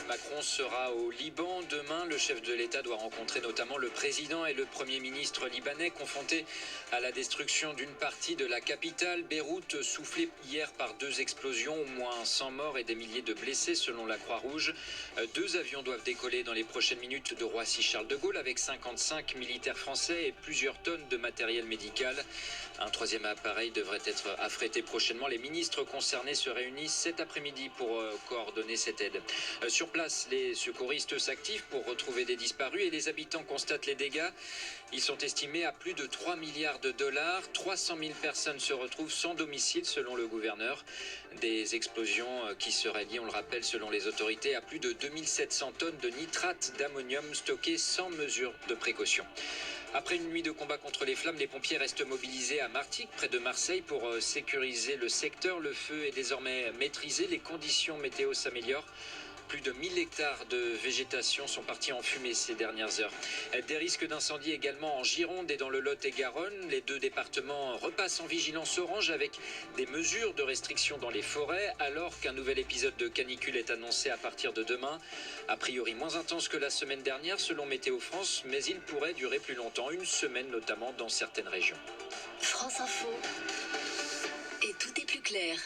Macron sera au Liban demain. Le chef de l'État doit rencontrer notamment le président et le Premier ministre libanais confrontés à la destruction d'une partie de la capitale. Beyrouth soufflée hier par 2 explosions, au moins 100 morts et des milliers de blessés selon la Croix-Rouge. 2 avions doivent décoller dans les prochaines minutes de Roissy-Charles de Gaulle avec 55 militaires français et plusieurs tonnes de matériel médical. Un 3e appareil devrait être affrété prochainement. Les ministres concernés se réunissent cet après-midi pour coordonner cette aide. Sur place, les secouristes s'activent pour retrouver des disparus et les habitants constatent les dégâts. Ils sont estimés à plus de 3 milliards de dollars. 300 000 personnes se retrouvent sans domicile selon le gouverneur. Des explosions qui seraient liées, on le rappelle, selon les autorités, à plus de 2700 tonnes de nitrate d'ammonium stockées sans mesure de précaution. Après une nuit de combat contre les flammes, les pompiers restent mobilisés à Martigues, près de Marseille, pour sécuriser le secteur. Le feu est désormais maîtrisé, les conditions météo s'améliorent. Plus de 1000 hectares de végétation sont partis en fumée ces dernières heures. Des risques d'incendie également en Gironde et dans le Lot-et-Garonne. Les 2 départements repassent en vigilance orange avec des mesures de restriction dans les forêts, alors qu'un nouvel épisode de canicule est annoncé à partir de demain. A priori moins intense que la semaine dernière selon Météo France, mais il pourrait durer plus longtemps, une semaine notamment dans certaines régions. France Info. Et tout est plus clair.